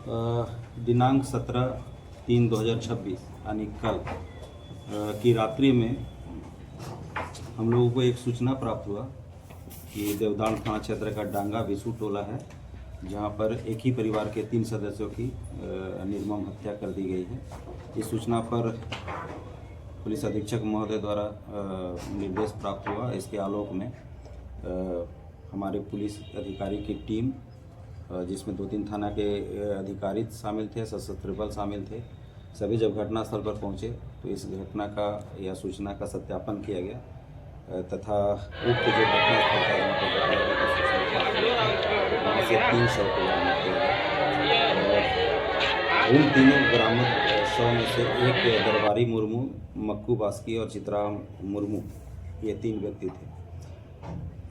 दिनांक 17/3/2026 यानी कल की रात्रि में हम लोगों को एक सूचना प्राप्त हुआ कि देवदान थाना क्षेत्र का डांगा बिसू टोला है, जहां पर एक ही परिवार के 3 सदस्यों की निर्मम हत्या कर दी गई है। इस सूचना पर पुलिस अधीक्षक महोदय द्वारा निर्देश प्राप्त हुआ। इसके आलोक में हमारे पुलिस अधिकारी की टीम, जिसमें 2-3 थाना के अधिकारी शामिल थे, सशस्त्र बल शामिल थे, सभी जब घटनास्थल पर पहुंचे तो इस घटना का या सूचना का सत्यापन किया गया तथा उक्त जो घटनास्थल था जहाँ पर बताया गया कि सूचना वहाँ से 3 शव को बरामद किया गया। उन तीनों बरामद शव में से एक दरबारी मुर्मू, मक्कू बास्की और चित्राम मुर्मू, ये 3 व्यक्ति थे।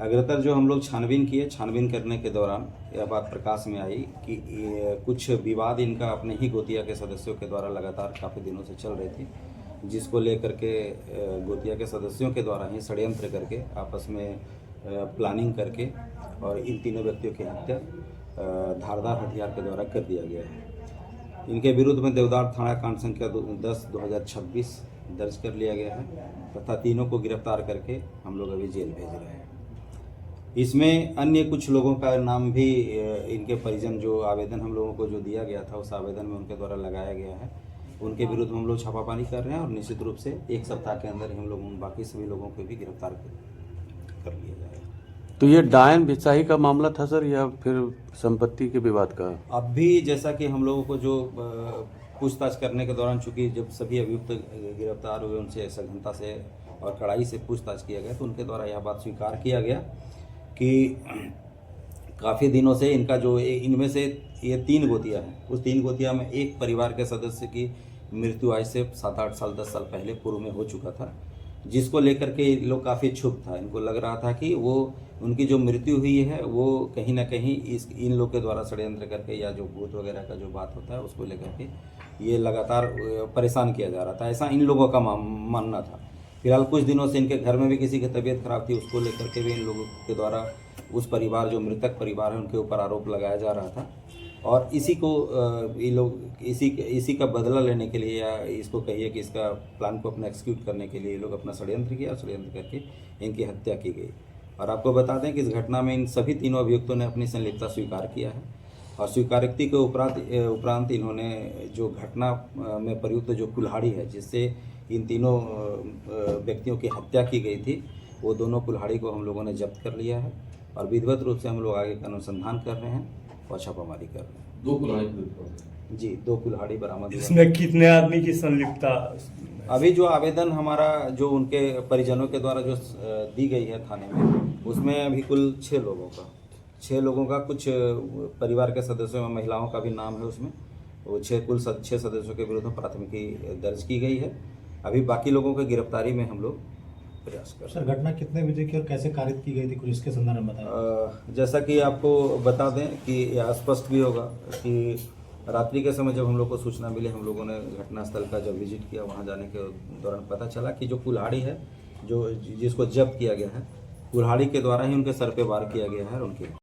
अग्रतर जो हम लोग छानबीन करने के दौरान यह बात प्रकाश में आई कि कुछ विवाद इनका अपने ही गोतिया के सदस्यों के द्वारा लगातार काफ़ी दिनों से चल रही थी, जिसको लेकर के गोतिया के सदस्यों के द्वारा ही षड्यंत्र करके आपस में प्लानिंग करके और इन तीनों व्यक्तियों की हत्या धारदार हथियार के द्वारा कर दिया गया है। इनके विरुद्ध में देवदार थाना कांड संख्या 10/2026 दर्ज कर लिया गया है तथा तीनों को गिरफ्तार करके हम लोग अभी जेल भेज रहे हैं। इसमें अन्य कुछ लोगों का नाम भी इनके परिजन, जो आवेदन हम लोगों को जो दिया गया था उस आवेदन में उनके द्वारा लगाया गया है, उनके विरुद्ध हम लोग छापामारी कर रहे हैं और निश्चित रूप से 1 सप्ताह के अंदर हम लोग उन बाकी सभी लोगों को भी गिरफ्तार कर लिया जाएगा। तो ये डायन भिसाही का मामला था सर, या फिर संपत्ति के विवाद का? अब भी जैसा कि हम लोगों को जो पूछताछ करने के दौरान, चूंकि जब सभी अभियुक्त गिरफ्तार हुए उनसे सघनता से और कड़ाई से पूछताछ किया गया तो उनके द्वारा यह बात स्वीकार किया गया कि काफ़ी दिनों से इनका जो इनमें से ये 3 गोतिया हैं, उस 3 गोतिया में एक परिवार के सदस्य की मृत्यु आज से 7-8 साल 10 साल पहले पूर्व में हो चुका था, जिसको लेकर के लोग काफ़ी क्षुब्ध था। इनको लग रहा था कि वो उनकी जो मृत्यु हुई है वो कहीं ना कहीं इन लोग के द्वारा षड्यंत्र करके या जो भूत वगैरह का जो बात होता है उसको लेकर के ये लगातार परेशान किया जा रहा था, ऐसा इन लोगों का मानना था। फिलहाल कुछ दिनों से इनके घर में भी किसी की तबीयत खराब थी, उसको लेकर के भी इन लोगों के द्वारा उस परिवार, जो मृतक परिवार है, उनके ऊपर आरोप लगाया जा रहा था और इसी को ये लोग इसी का बदला लेने के लिए, या इसको कहिए कि इसका प्लान को अपना एक्सिक्यूट करने के लिए ये लोग अपना षड्यंत्र किया और षड्यंत्र करके इनकी हत्या की गई। और आपको बता दें कि इस घटना में इन सभी तीनों अभियुक्तों ने अपनी संलिप्तता स्वीकार किया है और स्वीकारोक्ति के उपरांत इन्होंने जो घटना में प्रयुक्त जो कुल्हाड़ी है जिससे इन तीनों व्यक्तियों की हत्या की गई थी, वो दोनों कुल्हाड़ी को हम लोगों ने जब्त कर लिया है और विधिवत रूप से हम लोग आगे का अनुसंधान कर रहे हैं और छापामारी कर रहे हैं। 2 कुल्हाड़ी? जी, 2 कुल्हाड़ी बरामद। इसमें कितने आदमी की संलिप्तता? अभी जो आवेदन हमारा जो उनके परिजनों के द्वारा जो दी गई है थाने में, उसमें अभी कुल 6 लोगों का कुछ परिवार के सदस्यों में महिलाओं का भी नाम है उसमें। वो 6 सदस्यों के विरुद्ध प्राथमिकी दर्ज की गई है। अभी बाकी लोगों की गिरफ्तारी में हम लोग प्रयास कर रहे हैं। सर, घटना कितने बजे की और कैसे कारित की गई थी, कुछ इसके संदर्भ में बताएं। जैसा कि आपको बता दें कि यह स्पष्ट भी होगा कि रात्रि के समय जब हम लोग को सूचना मिली, हम लोगों ने घटनास्थल का जब विजिट किया, वहां जाने के दौरान पता चला कि जो कुल्हाड़ी है, जो जिसको जब्त किया गया है, कुल्हाड़ी के द्वारा ही उनके सर पे वार किया गया है और उनकी